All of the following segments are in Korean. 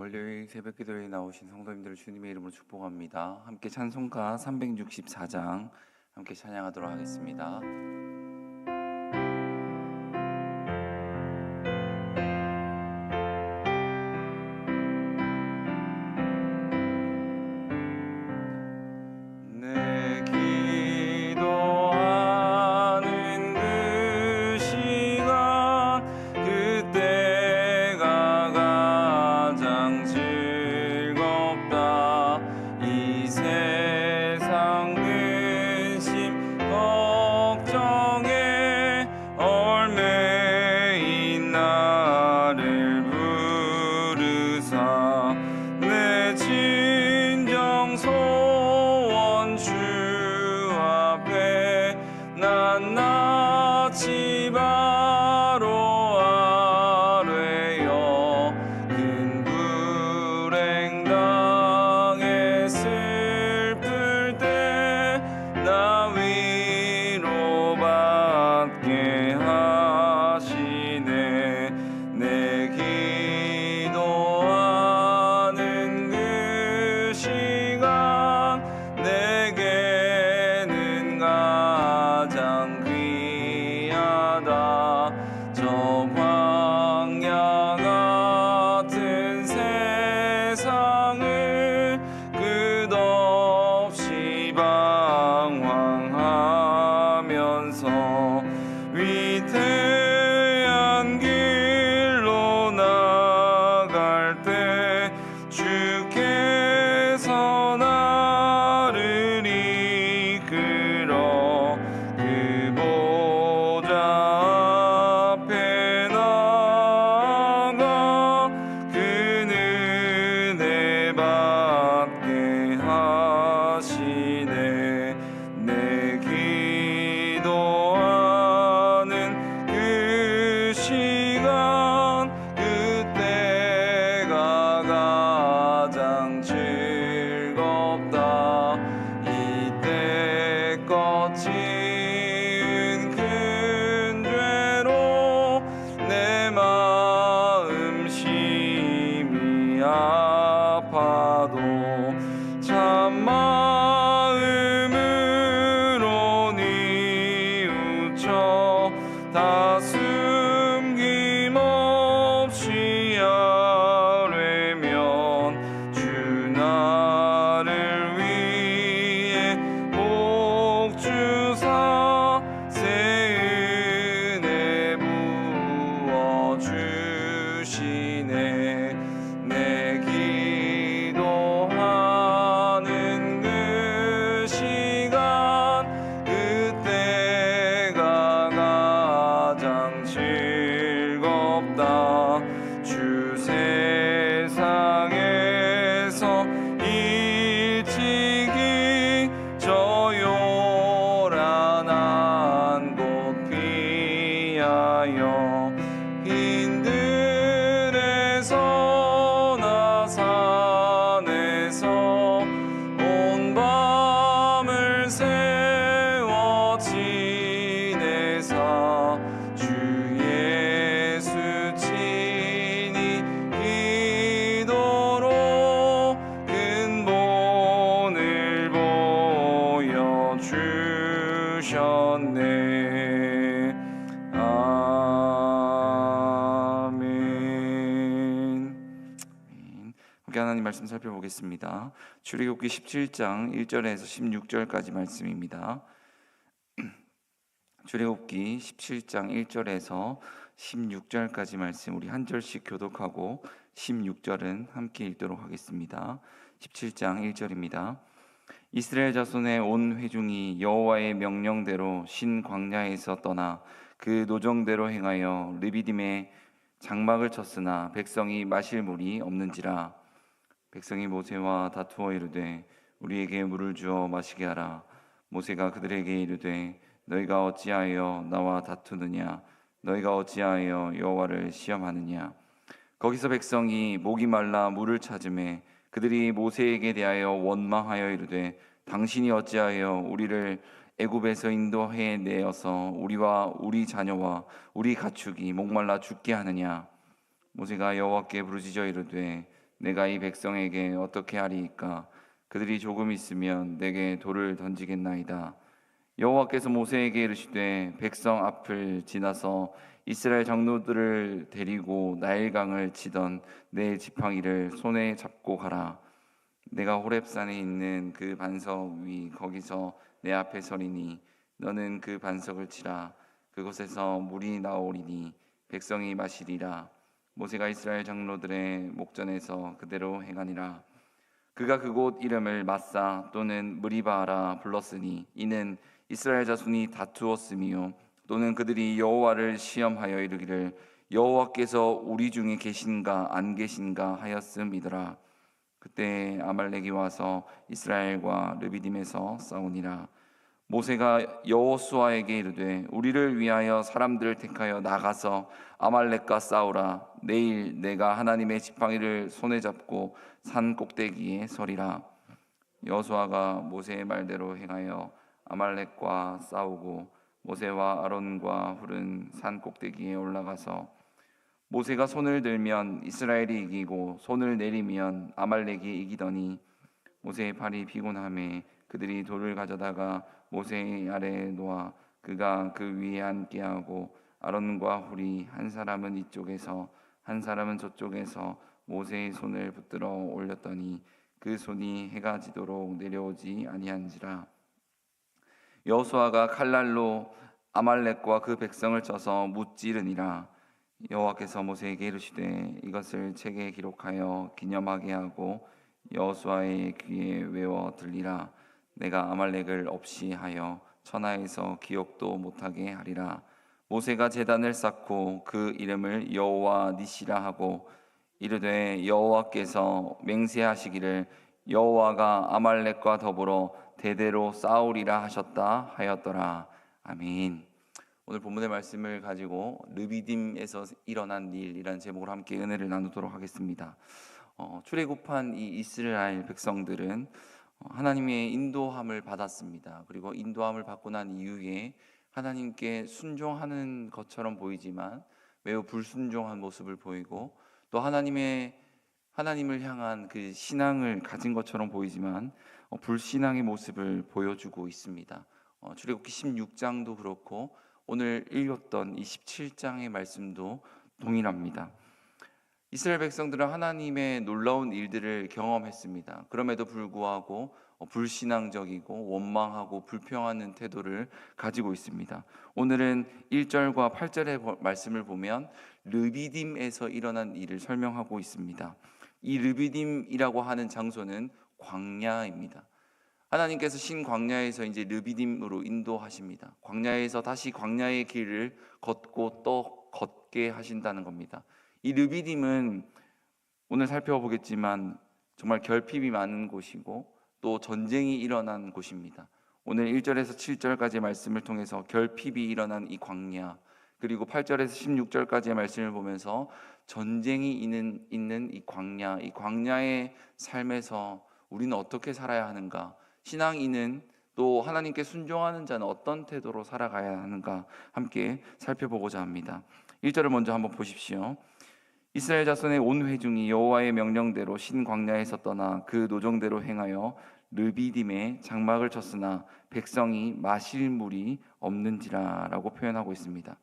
월요일 새벽기도에 나오신 성도님들을 주님의 이름으로 축복합니다. 함께 찬송가 364장 함께 찬양하도록 하겠습니다. 내 기도하는 그 시간 그때가 가장 즐겁다. 이 세상 근심 걱정에 얽매인 나를 부르사 내 진정 소원 주 앞에 낱낱이 바로 아뢰어 큰 불행 당해 슬플 때 나 위로받게 하시네. 내 기도하는 그 시간 내게는 가장 귀하다. 저 광야 같은 세상을 끝없이 방황하면서 위태한 길로 나갈 때 주께서 나를 이끌어 그 보좌 앞에 나아가 그 은혜 받게 하시네. 내 기도하는 그 시간 그때가 가장 즐겁다. 이때껏 지은 큰 죄로 내 마음 심히 아파도 참 마음으로 뉘우쳐 다 숨김없이 아뢰면 주 나를 위해 복 주사 새 은혜 부어 주시네. 내 기도하는 그 시간 그때가 가장 즐겁다. 주 세상에서 일찍이 저 요란한 곳 피하여 빈들에서나 산에서 온 밤을 새워 지내사 주 예수 친히 기도로 근본을 보여주셨네. 아멘. 함께 하나님 말씀 살펴보겠습니다. 출애굽기 17장 1절에서 16절까지 말씀입니다. 출애굽기 17장 1절에서 16절까지 말씀 우리 한 절씩 교독하고 16절은 함께 읽도록 하겠습니다. 17장 1절입니다. 이스라엘 자손의 온 회중이 여호와의 명령대로 신 광야에서 떠나 그 노정대로 행하여 르비딤에 장막을 쳤으나 백성이 마실 물이 없는지라. 백성이 모세와 다투어 이르되 우리에게 물을 주어 마시게 하라. 모세가 그들에게 이르되 너희가 어찌하여 나와 다투느냐. 너희가 어찌하여 여호와를 시험하느냐. 거기서 백성이 목이 말라 물을 찾으매 그들이 모세에게 대하여 원망하여 이르되 당신이 어찌하여 우리를 애굽에서 인도해 내어서 우리와 우리 자녀와 우리 가축이 목말라 죽게 하느냐. 모세가 여호와께 부르짖어 이르되 내가 이 백성에게 어떻게 하리이까? 그들이 조금 있으면 내게 돌을 던지겠나이다. 여호와께서 모세에게 이르시되 백성 앞을 지나서 이스라엘 장로들을 데리고 나일강을 치던 내 지팡이를 손에 잡고 가라. 내가 호렙산에 있는 그 반석 위 거기서 내 앞에 서리니 너는 그 반석을 치라. 그곳에서 물이 나오리니 백성이 마시리라. 모세가 이스라엘 장로들의 목전에서 그대로 행하니라. 그가 그곳 이름을 마사 또는 무리바라 불렀으니 이는 이스라엘 자손이 다투었으며 또는 그들이 여호와를 시험하여 이르기를 여호와께서 우리 중에 계신가 안 계신가 하였음이더라. 그때 아말렉이 와서 이스라엘과 르비딤에서 싸우니라. 모세가 여호수아에게 이르되 우리를 위하여 사람들을 택하여 나가서 아말렉과 싸우라. 내일 내가 하나님의 지팡이를 손에 잡고 산 꼭대기에 서리라. 여호수아가 모세의 말대로 행하여 아말렉과 싸우고 모세와 아론과 훌은 산 꼭대기에 올라가서 모세가 손을 들면 이스라엘이 이기고 손을 내리면 아말렉이 이기더니 모세의 팔이 피곤함에 그들이 돌을 가져다가 모세의 아래에 놓아 그가 그 위에 앉게 하고 아론과 훌이 한 사람은 이쪽에서 한 사람은 저쪽에서 모세의 손을 붙들어 올렸더니 그 손이 해가 지도록 내려오지 아니한지라. 여호수아가 칼날로 아말렉과 그 백성을 쳐서 무찌르니라. 여호와께서 모세에게 이르시되 이것을 책에 기록하여 기념하게 하고 여호수아의 귀에 외워 들리라. 내가 아말렉을 없이 하여 천하에서 기억도 못하게 하리라. 모세가 제단을 쌓고 그 이름을 여호와 니시라 하고 이르되 여호와께서 맹세하시기를 여호와가 아말렉과 더불어 대대로 싸우리라 하셨다 하였더라. 아멘. 오늘 본문의 말씀을 가지고 르비딤에서 일어난 일이라는 제목으로 함께 은혜를 나누도록 하겠습니다. 출애굽한 이 이스라엘 백성들은 하나님의 인도함을 받았습니다. 그리고 인도함을 받고 난 이후에 하나님께 순종하는 것처럼 보이지만 매우 불순종한 모습을 보이고 또 하나님을 향한 그 신앙을 가진 것처럼 보이지만 불신앙의 모습을 보여주고 있습니다. 출애굽기 16장도 그렇고 오늘 읽었던 이 17장의 말씀도 동일합니다. 이스라엘 백성들은 하나님의 놀라운 일들을 경험했습니다. 그럼에도 불구하고 불신앙적이고 원망하고 불평하는 태도를 가지고 있습니다. 오늘은 1절과 8절의 말씀을 보면 르비딤에서 일어난 일을 설명하고 있습니다. 이 르비딤이라고 하는 장소는 광야입니다. 하나님께서 신광야에서 이제 르비딤으로 인도하십니다. 광야에서 다시 광야의 길을 걷고 또 걷게 하신다는 겁니다. 이 르비딤은 오늘 살펴보겠지만 정말 결핍이 많은 곳이고 또 전쟁이 일어난 곳입니다. 오늘 1절에서 7절까지의 말씀을 통해서 결핍이 일어난 이 광야, 그리고 8절에서 16절까지의 말씀을 보면서 전쟁이 있는 이 광야의 삶에서 우리는 어떻게 살아야 하는가, 신앙인은 또 하나님께 순종하는 자는 어떤 태도로 살아가야 하는가 함께 살펴보고자 합니다. 1절을 먼저 한번 보십시오. 이스라엘 자손의 온 회중이 여호와의 명령대로 신광야에서 떠나 그 노정대로 행하여 르비딤에 장막을 쳤으나 백성이 마실 물이 없는지라라고 표현하고 있습니다.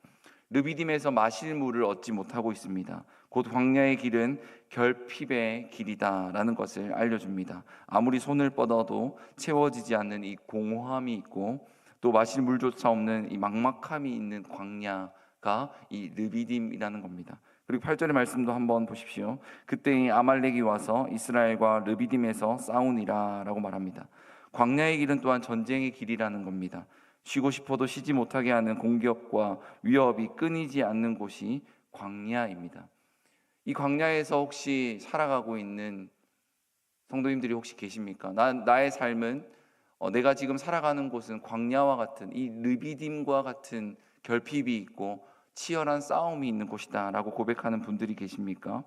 르비딤에서 마실 물을 얻지 못하고 있습니다. 곧 광야의 길은 결핍의 길이다라는 것을 알려줍니다. 아무리 손을 뻗어도 채워지지 않는 이 공허함이 있고 또 마실 물조차 없는 이 막막함이 있는 광야가 이 르비딤이라는 겁니다. 그리고 8절의 말씀도 한번 보십시오. 그때 아말렉이 와서 이스라엘과 르비딤에서 싸우니라 라고 말합니다. 광야의 길은 또한 전쟁의 길이라는 겁니다. 쉬고 싶어도 쉬지 못하게 하는 공격과 위협이 끊이지 않는 곳이 광야입니다. 이 광야에서 혹시 살아가고 있는 성도님들이 혹시 계십니까? 나의 삶은 내가 지금 살아가는 곳은 광야와 같은 이 르비딤과 같은 결핍이 있고 치열한 싸움이 있는 곳이다 라고 고백하는 분들이 계십니까?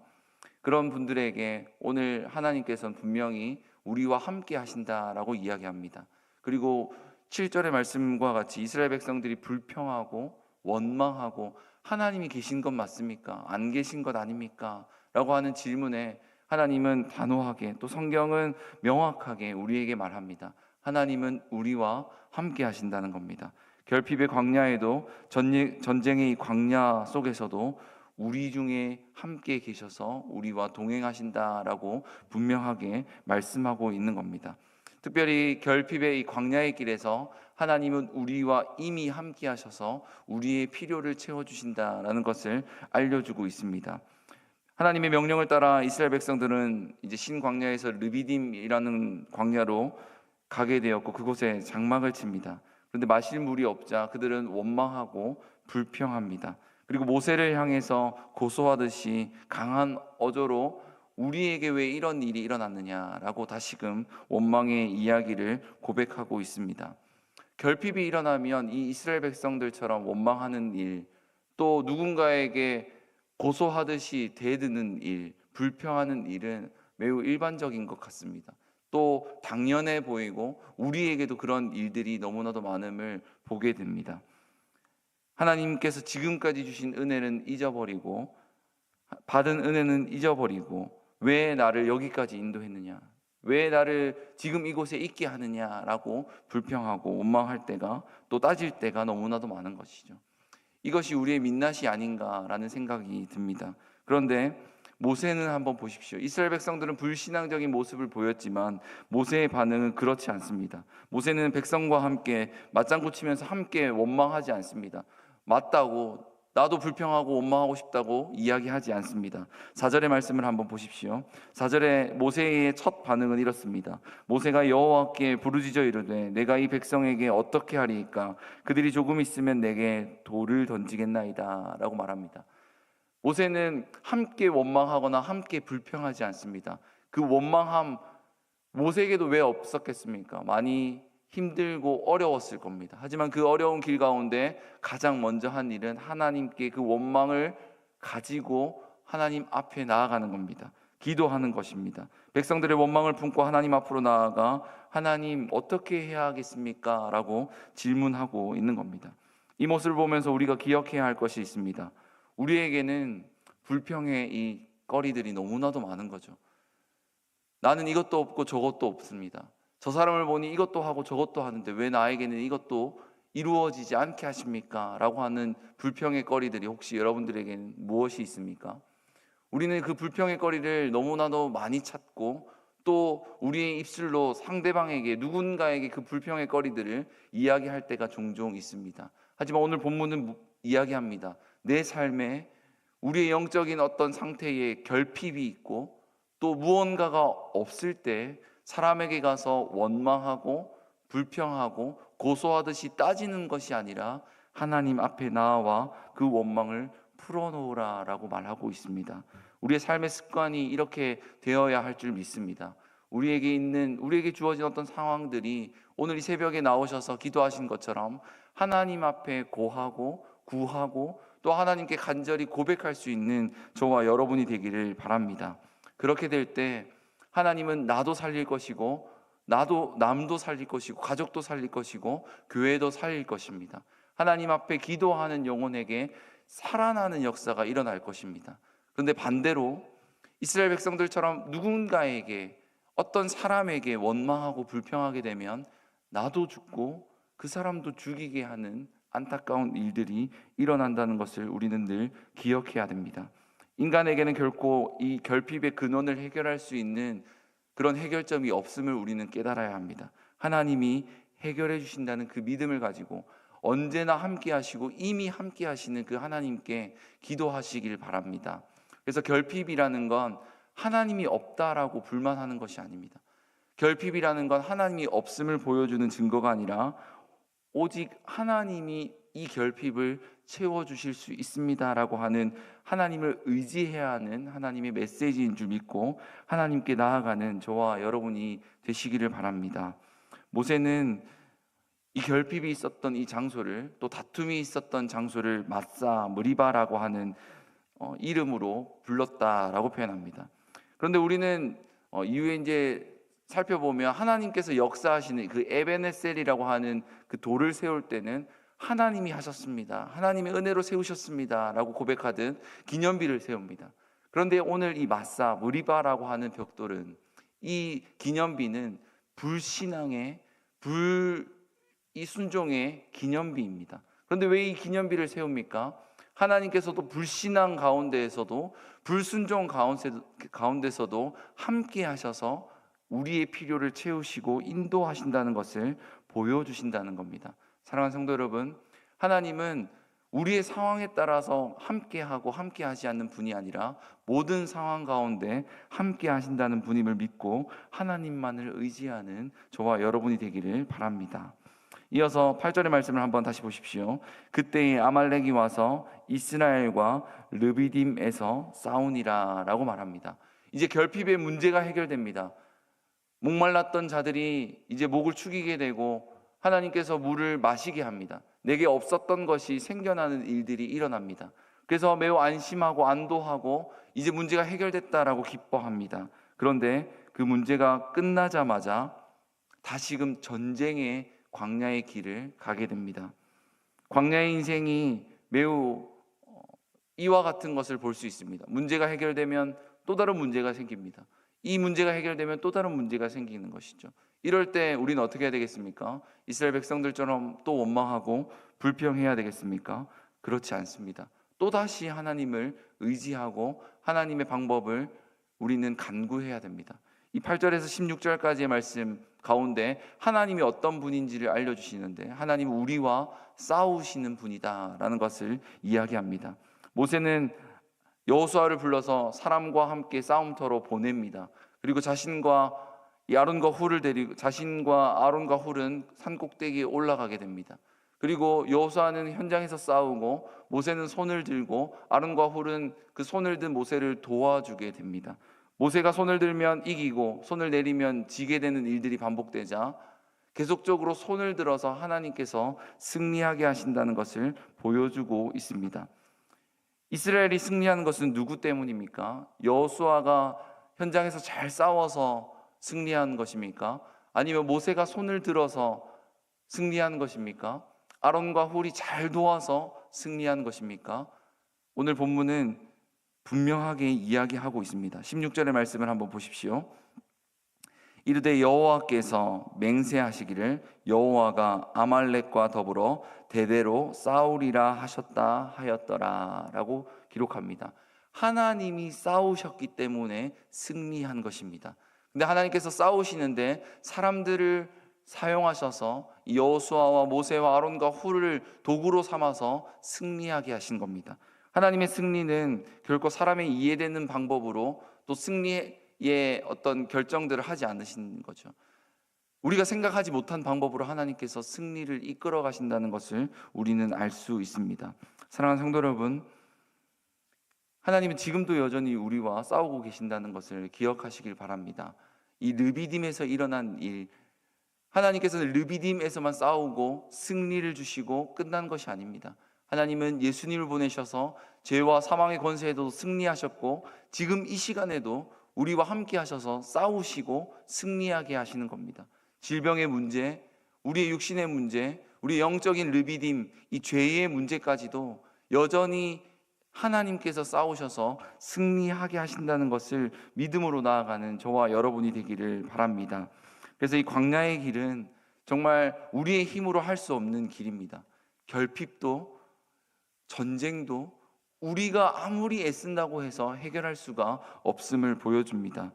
그런 분들에게 오늘 하나님께서는 분명히 우리와 함께 하신다라고 이야기합니다. 그리고 7절의 말씀과 같이 이스라엘 백성들이 불평하고 원망하고 하나님이 계신 것 맞습니까? 안 계신 것 아닙니까? 라고 하는 질문에 하나님은 단호하게, 또 성경은 명확하게 우리에게 말합니다. 하나님은 우리와 함께 하신다는 겁니다. 결핍의 광야에도, 전쟁의 이 광야 속에서도 우리 중에 함께 계셔서 우리와 동행하신다라고 분명하게 말씀하고 있는 겁니다. 특별히 결핍의 이 광야의 길에서 하나님은 우리와 이미 함께 하셔서 우리의 필요를 채워주신다라는 것을 알려주고 있습니다. 하나님의 명령을 따라 이스라엘 백성들은 이제 신광야에서 르비딤이라는 광야로 가게 되었고, 그곳에 장막을 칩니다. 그런데 마실 물이 없자 그들은 원망하고 불평합니다. 그리고 모세를 향해서 고소하듯이 강한 어조로 우리에게 왜 이런 일이 일어났느냐라고 다시금 원망의 이야기를 고백하고 있습니다. 결핍이 일어나면 이 이스라엘 백성들처럼 원망하는 일, 또 누군가에게 고소하듯이 대드는 일, 불평하는 일은 매우 일반적인 것 같습니다. 또 당연해 보이고 우리에게도 그런 일들이 너무나도 많음을 보게 됩니다. 하나님께서 지금까지 주신 은혜는 잊어버리고, 받은 은혜는 잊어버리고, 왜 나를 여기까지 인도했느냐, 왜 나를 지금 이곳에 있게 하느냐라고 불평하고 원망할 때가, 또 따질 때가 너무나도 많은 것이죠. 이것이 우리의 민낯이 아닌가라는 생각이 듭니다. 그런데 모세는 한번 보십시오. 이스라엘 백성들은 불신앙적인 모습을 보였지만 모세의 반응은 그렇지 않습니다. 모세는 백성과 함께 맞장구 치면서 함께 원망하지 않습니다. 맞다고, 나도 불평하고 원망하고 싶다고 이야기하지 않습니다. 4절의 말씀을 한번 보십시오. 4절에 모세의 첫 반응은 이렇습니다. 모세가 여호와께 부르짖어 이르되 내가 이 백성에게 어떻게 하리이까? 그들이 조금 있으면 내게 돌을 던지겠나이다 라고 말합니다. 모세는 함께 원망하거나 함께 불평하지 않습니다. 그 원망함 모세에게도 왜 없었겠습니까? 많이 힘들고 어려웠을 겁니다. 하지만 그 어려운 길 가운데 가장 먼저 한 일은 하나님께 그 원망을 가지고 하나님 앞에 나아가는 겁니다. 기도하는 것입니다. 백성들의 원망을 품고 하나님 앞으로 나아가 하나님 어떻게 해야 하겠습니까? 라고 질문하고 있는 겁니다. 이 모습을 보면서 우리가 기억해야 할 것이 있습니다. 우리에게는 불평의 이 거리들이 너무나도 많은 거죠. 나는 이것도 없고 저것도 없습니다. 저 사람을 보니 이것도 하고 저것도 하는데 왜 나에게는 이것도 이루어지지 않게 하십니까? 라고 하는 불평의 거리들이 혹시 여러분들에게는 무엇이 있습니까? 우리는 그 불평의 거리를 너무나도 많이 찾고, 또 우리의 입술로 상대방에게, 누군가에게 그 불평의 거리들을 이야기할 때가 종종 있습니다. 하지만 오늘 본문은 이야기합니다. 내 삶에 우리의 영적인 어떤 상태에 결핍이 있고, 또 무언가가 없을 때 사람에게 가서 원망하고 불평하고 고소하듯이 따지는 것이 아니라 하나님 앞에 나와 그 원망을 풀어놓으라 라고 말하고 있습니다. 우리의 삶의 습관이 이렇게 되어야 할 줄 믿습니다. 우리에게 주어진 어떤 상황들이 오늘 이 새벽에 나오셔서 기도하신 것처럼 하나님 앞에 고하고 구하고 또 하나님께 간절히 고백할 수 있는 저와 여러분이 되기를 바랍니다. 그렇게 될 때 하나님은 나도 살릴 것이고, 나도 남도 살릴 것이고, 가족도 살릴 것이고, 교회도 살릴 것입니다. 하나님 앞에 기도하는 영혼에게 살아나는 역사가 일어날 것입니다. 그런데 반대로 이스라엘 백성들처럼 누군가에게, 어떤 사람에게 원망하고 불평하게 되면 나도 죽고 그 사람도 죽이게 하는 안타까운 일들이 일어난다는 것을 우리는 늘 기억해야 됩니다. 인간에게는 결코 이 결핍의 근원을 해결할 수 있는 그런 해결점이 없음을 우리는 깨달아야 합니다. 하나님이 해결해 주신다는 그 믿음을 가지고 언제나 함께 하시고 이미 함께 하시는 그 하나님께 기도하시길 바랍니다. 그래서 결핍이라는 건 하나님이 없다라고 불만하는 것이 아닙니다. 결핍이라는 건 하나님이 없음을 보여주는 증거가 아니라 오직 하나님이 이 결핍을 채워주실 수 있습니다라고 하는, 하나님을 의지해야 하는 하나님의 메시지인 줄 믿고 하나님께 나아가는 저와 여러분이 되시기를 바랍니다. 모세는 이 결핍이 있었던 이 장소를, 또 다툼이 있었던 장소를 마사 무리바라고 하는 이름으로 불렀다라고 표현합니다. 그런데 우리는 이후에 이제 살펴보면 하나님께서 역사하시는 그 에베네셀이라고 하는 그 돌을 세울 때는 하나님이 하셨습니다, 하나님의 은혜로 세우셨습니다 라고 고백하듯 기념비를 세웁니다. 그런데 오늘 이 마사 무리바라고 하는 벽돌은, 이 기념비는 불신앙의 이순종의 기념비입니다. 그런데 왜 이 기념비를 세웁니까? 하나님께서도 불신앙 가운데에서도 불순종 가운데서도 함께 하셔서 우리의 필요를 채우시고 인도하신다는 것을 보여주신다는 겁니다. 사랑하는 성도 여러분, 하나님은 우리의 상황에 따라서 함께하고 함께하지 않는 분이 아니라 모든 상황 가운데 함께 하신다는 분임을 믿고 하나님만을 의지하는 저와 여러분이 되기를 바랍니다. 이어서 8절의 말씀을 한번 다시 보십시오. 그때에 아말렉이 와서 이스라엘과 르비딤에서 싸우니라 라고 말합니다. 이제 결핍의 문제가 해결됩니다. 목말랐던 자들이 이제 목을 축이게 되고 하나님께서 물을 마시게 합니다. 내게 없었던 것이 생겨나는 일들이 일어납니다. 그래서 매우 안심하고 안도하고 이제 문제가 해결됐다라고 기뻐합니다. 그런데 그 문제가 끝나자마자 다시금 전쟁의 광야의 길을 가게 됩니다. 광야의 인생이 매우 이와 같은 것을 볼 수 있습니다. 문제가 해결되면 또 다른 문제가 생깁니다. 이 문제가 해결되면 또 다른 문제가 생기는 것이죠. 이럴 때 우리는 어떻게 해야 되겠습니까? 이스라엘 백성들처럼 또 원망하고 불평해야 되겠습니까? 그렇지 않습니다. 또다시 하나님을 의지하고 하나님의 방법을 우리는 간구해야 됩니다. 이 8절에서 16절까지의 말씀 가운데 하나님이 어떤 분인지를 알려주시는데, 하나님은 우리와 싸우시는 분이다라는 것을 이야기합니다. 모세는 여호수아를 불러서 사람과 함께 싸움터로 보냅니다. 그리고 자신과 아론과 훌은 산 꼭대기에 올라가게 됩니다. 그리고 여호수아는 현장에서 싸우고 모세는 손을 들고 아론과 훌은 그 손을 든 모세를 도와주게 됩니다. 모세가 손을 들면 이기고 손을 내리면 지게 되는 일들이 반복되자 계속적으로 손을 들어서 하나님께서 승리하게 하신다는 것을 보여주고 있습니다. 이스라엘이 승리하는 것은 누구 때문입니까? 여호수아가 현장에서 잘 싸워서 승리한 것입니까? 아니면 모세가 손을 들어서 승리한 것입니까? 아론과 훌이 잘 도와서 승리한 것입니까? 오늘 본문은 분명하게 이야기하고 있습니다. 16절의 말씀을 한번 보십시오. 이르되 여호와께서 맹세하시기를 여호와가 아말렉과 더불어 대대로 싸우리라 하셨다 하였더라 라고 기록합니다. 하나님이 싸우셨기 때문에 승리한 것입니다. 근데 하나님께서 싸우시는데 사람들을 사용하셔서 여호수아와 모세와 아론과 훌을 도구로 삼아서 승리하게 하신 겁니다. 하나님의 승리는 결코 사람의 이해되는 방법으로 또 승리의 어떤 결정들을 하지 않으신 거죠. 우리가 생각하지 못한 방법으로 하나님께서 승리를 이끌어 가신다는 것을 우리는 알 수 있습니다. 사랑하는 성도 여러분, 하나님은 지금도 여전히 우리와 싸우고 계신다는 것을 기억하시길 바랍니다. 이 르비딤에서 일어난 일, 하나님께서는 르비딤에서만 싸우고 승리를 주시고 끝난 것이 아닙니다. 하나님은 예수님을 보내셔서 죄와 사망의 권세에도 승리하셨고 지금 이 시간에도 우리와 함께 하셔서 싸우시고 승리하게 하시는 겁니다. 질병의 문제, 우리의 육신의 문제, 우리 영적인 르비딤, 이 죄의 문제까지도 여전히 하나님께서 싸우셔서 승리하게 하신다는 것을 믿음으로 나아가는 저와 여러분이 되기를 바랍니다. 그래서 이 광야의 길은 정말 우리의 힘으로 할 수 없는 길입니다. 결핍도 전쟁도 우리가 아무리 애쓴다고 해서 해결할 수가 없음을 보여줍니다.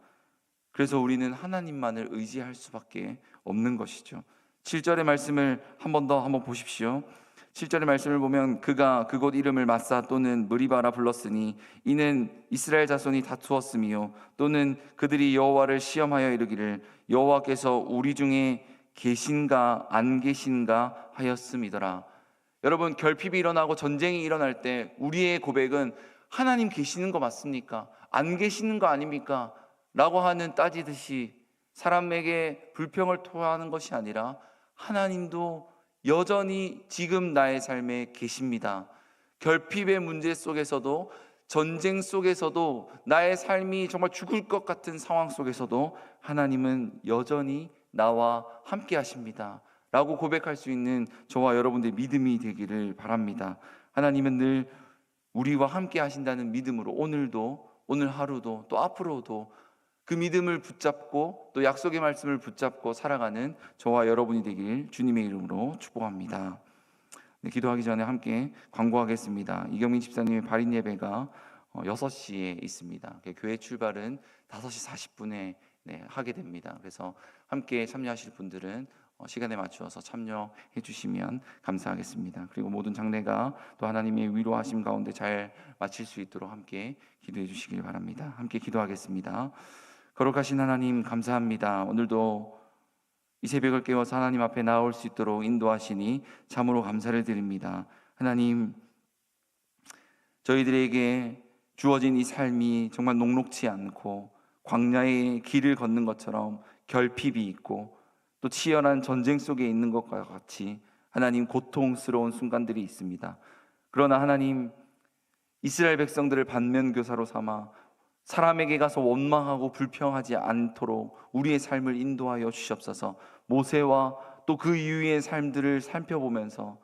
그래서 우리는 하나님만을 의지할 수밖에 없는 것이죠. 7절의 말씀을 한번 보십시오. 7절의 말씀을 보면 그가 그곳 이름을 마사 또는 무리바라 불렀으니 이는 이스라엘 자손이 다투었으며 또는 그들이 여호와를 시험하여 이르기를 여호와께서 우리 중에 계신가 안 계신가 하였음이더라. 여러분, 결핍이 일어나고 전쟁이 일어날 때 우리의 고백은 하나님 계시는 거 맞습니까? 안 계시는 거 아닙니까? 라고 하는 따지듯이 사람에게 불평을 토하는 것이 아니라 하나님도 여전히 지금 나의 삶에 계십니다. 결핍의 문제 속에서도 전쟁 속에서도 나의 삶이 정말 죽을 것 같은 상황 속에서도 하나님은 여전히 나와 함께 하십니다 라고 고백할 수 있는 저와 여러분들의 믿음이 되기를 바랍니다. 하나님은 늘 우리와 함께 하신다는 믿음으로 오늘도 오늘 하루도 또 앞으로도 그 믿음을 붙잡고 또 약속의 말씀을 붙잡고 살아가는 저와 여러분이 되길 주님의 이름으로 축복합니다. 네, 기도하기 전에 함께 광고하겠습니다. 이경민 집사님의 발인 예배가 6시에 있습니다. 교회 출발은 5시 40분에 하게 됩니다. 그래서 함께 참여하실 분들은 시간에 맞추어서 참여해 주시면 감사하겠습니다. 그리고 모든 장례가 또 하나님의 위로하심 가운데 잘 마칠 수 있도록 함께 기도해 주시길 바랍니다. 함께 기도하겠습니다. 거룩하신 하나님 감사합니다. 오늘도 이 새벽을 깨워서 하나님 앞에 나올 수 있도록 인도하시니 참으로 감사를 드립니다. 하나님, 저희들에게 주어진 이 삶이 정말 녹록지 않고 광야의 길을 걷는 것처럼 결핍이 있고 또 치열한 전쟁 속에 있는 것과 같이 하나님 고통스러운 순간들이 있습니다. 그러나 하나님, 이스라엘 백성들을 반면교사로 삼아 사람에게 가서 원망하고 불평하지 않도록 우리의 삶을 인도하여 주시옵소서. 모세와 또 그 이후의 삶들을 살펴보면서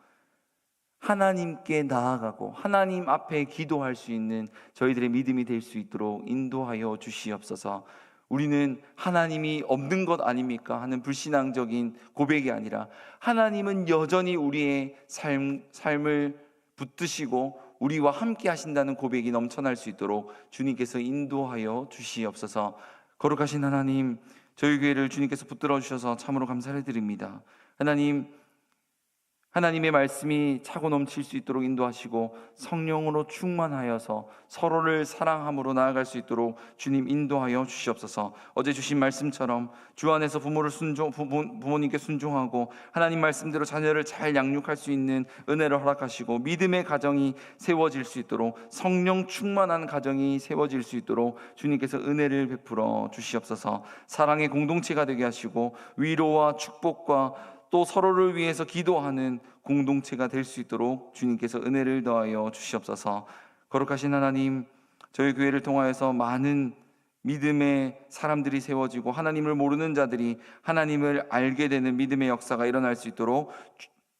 하나님께 나아가고 하나님 앞에 기도할 수 있는 저희들의 믿음이 될 수 있도록 인도하여 주시옵소서. 우리는 하나님이 없는 것 아닙니까 하는 불신앙적인 고백이 아니라 하나님은 여전히 우리의 삶을 붙드시고 우리와 함께 하신다는 고백이 넘쳐날 수 있도록 주님께서 인도하여 주시옵소서. 거룩하신 하나님, 저희 교회를 주님께서 붙들어 주셔서 참으로 감사를 드립니다. 하나님의 말씀이 차고 넘칠 수 있도록 인도하시고 성령으로 충만하여서 서로를 사랑함으로 나아갈 수 있도록 주님 인도하여 주시옵소서. 어제 주신 말씀처럼 주 안에서 부모님께 순종하고 하나님 말씀대로 자녀를 잘 양육할 수 있는 은혜를 허락하시고 믿음의 가정이 세워질 수 있도록 성령 충만한 가정이 세워질 수 있도록 주님께서 은혜를 베풀어 주시옵소서. 사랑의 공동체가 되게 하시고 위로와 축복과 또 서로를 위해서 기도하는 공동체가 될 수 있도록 주님께서 은혜를 더하여 주시옵소서. 거룩하신 하나님, 저희 교회를 통하여서 많은 믿음의 사람들이 세워지고 하나님을 모르는 자들이 하나님을 알게 되는 믿음의 역사가 일어날 수 있도록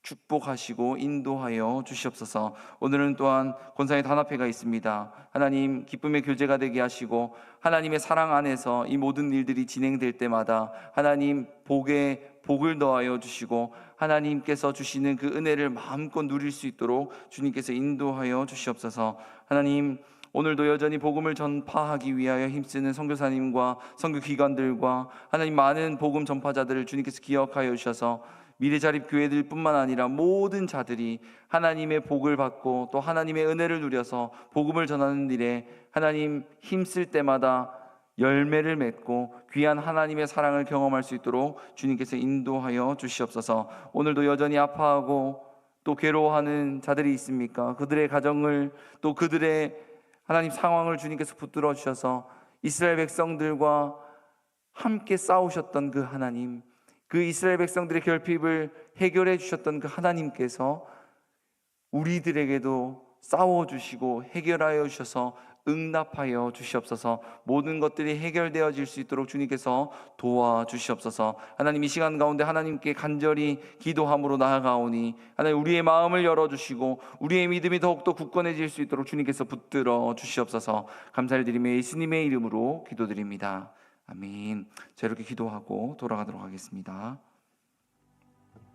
축복하시고 인도하여 주시옵소서. 오늘은 또한 권사의 단합회가 있습니다. 하나님, 기쁨의 교제가 되게 하시고 하나님의 사랑 안에서 이 모든 일들이 진행될 때마다 하나님 복을 더하여 주시고 하나님께서 주시는 그 은혜를 마음껏 누릴 수 있도록 주님께서 인도하여 주시옵소서. 하나님, 오늘도 여전히 복음을 전파하기 위하여 힘쓰는 선교사님과 선교기관들과 하나님 많은 복음 전파자들을 주님께서 기억하여 주셔서 미래자립 교회들 뿐만 아니라 모든 자들이 하나님의 복을 받고 또 하나님의 은혜를 누려서 복음을 전하는 일에 하나님 힘쓸 때마다 열매를 맺고 귀한 하나님의 사랑을 경험할 수 있도록 주님께서 인도하여 주시옵소서. 오늘도 여전히 아파하고 또 괴로워하는 자들이 있습니까? 그들의 가정을 또 그들의 하나님 상황을 주님께서 붙들어 주셔서 이스라엘 백성들과 함께 싸우셨던 그 하나님, 그 이스라엘 백성들의 결핍을 해결해 주셨던 그 하나님께서 우리들에게도 싸워주시고 해결하여 주셔서 응답하여 주시옵소서. 모든 것들이 해결되어질 수 있도록 주님께서 도와주시옵소서. 하나님, 이 시간 가운데 하나님께 간절히 기도함으로 나아가오니 하나님, 우리의 마음을 열어주시고 우리의 믿음이 더욱더 굳건해질 수 있도록 주님께서 붙들어 주시옵소서. 감사를 드리며 예수님의 이름으로 기도드립니다. 아멘. 자, 이렇게 기도하고 돌아가도록 하겠습니다.